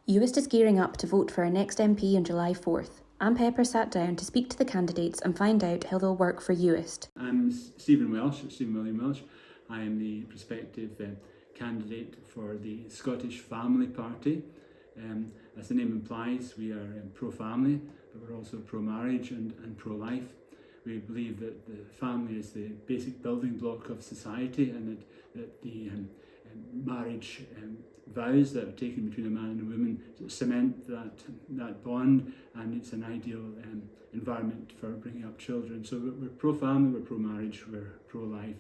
Uist is gearing up to vote for our next MP on July 4th. Am Pàipear sat down to speak to the candidates and find out how they'll work for Uist. I'm Steven Welsh, Stephen William Welsh. I am the prospective candidate for the Scottish Family Party. As the name implies, we are pro-family, but we're also pro-marriage and pro-life. We believe that the family is the basic building block of society, and that the marriage vows that are taken between a man and a woman cement that bond, and it's an ideal environment for bringing up children. So we're pro-family, we're pro-marriage, we're pro-life.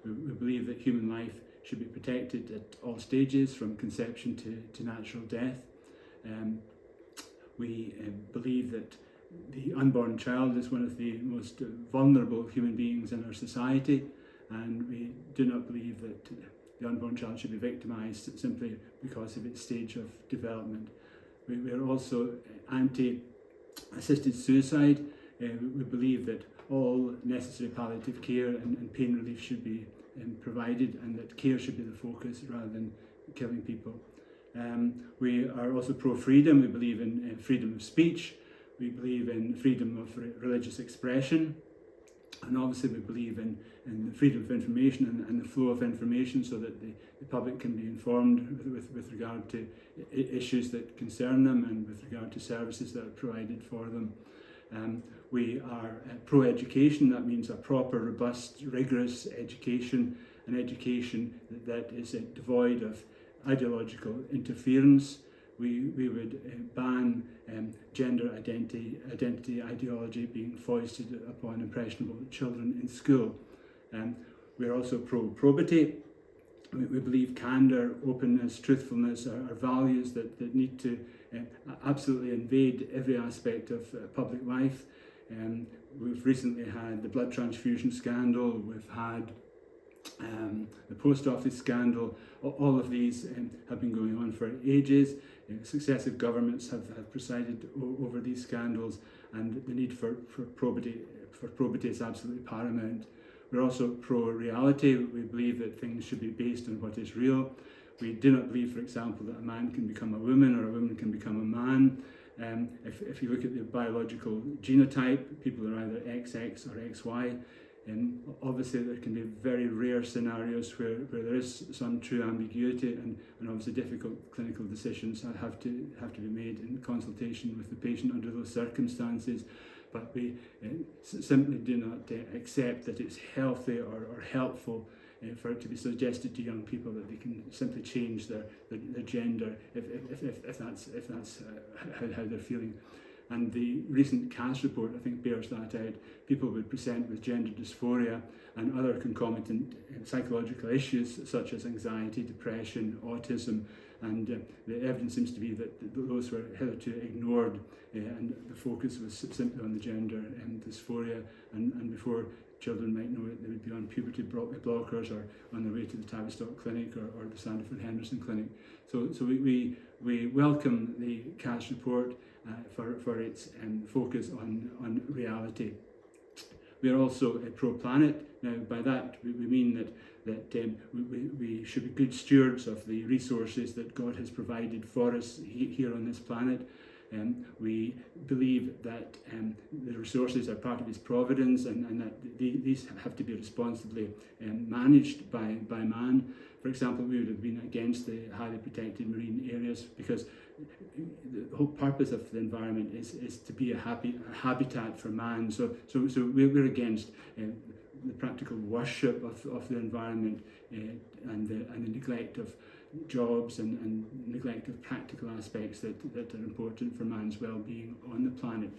We believe that human life should be protected at all stages, from conception to natural death. We believe that the unborn child is one of the most vulnerable human beings in our society, and we do not believe that the unborn child should be victimised simply because of its stage of development. We are also anti-assisted suicide. We believe that all necessary palliative care and pain relief should be provided, and that care should be the focus rather than killing people. We are also pro-freedom. We believe in freedom of speech. We believe in freedom of religious expression. And obviously we believe in the freedom of information and the flow of information, so that the public can be informed with regard to issues that concern them and with regard to services that are provided for them. We are pro-education. That means a proper, robust, rigorous education, an education that is devoid of ideological interference. We would ban gender identity ideology being foisted upon impressionable children in school. We're also pro-probity. We believe candour, openness, truthfulness are values that need to absolutely invade every aspect of public life. We've recently had the blood transfusion scandal, we've had the post office scandal. All of these have been going on for ages. Successive governments have presided over these scandals, and the need for probity is absolutely paramount. We're also pro-reality. We believe that things should be based on what is real. We do not believe, for example, that a man can become a woman or a woman can become a man. If you look at the biological genotype, people are either XX or XY. Obviously there can be very rare scenarios where there is some true ambiguity, and obviously difficult clinical decisions have to be made in consultation with the patient under those circumstances. But we simply do not accept that it's healthy or helpful for it to be suggested to young people that they can simply change their gender if that's how they're feeling. And the recent CAS report, I think, bears that out. People would present with gender dysphoria and other concomitant psychological issues such as anxiety, depression, autism, and the evidence seems to be that those were hitherto ignored, and the focus was simply on the gender dysphoria, and before children might know it, they would be on puberty blockers or on their way to the Tavistock Clinic or the Sandiford Henderson Clinic. So we welcome the CAS report for its focus on reality. We are also pro-planet. Now, by that we mean that we should be good stewards of the resources that God has provided for us here on this planet. We believe that the resources are part of His providence, and that these have to be responsibly managed by man. For example, we would have been against the highly protected marine areas, because the whole purpose of the environment is to be a habitat for man. So we're against the practical worship of the environment and the neglect of jobs and neglect of practical aspects that are important for man's well-being on the planet.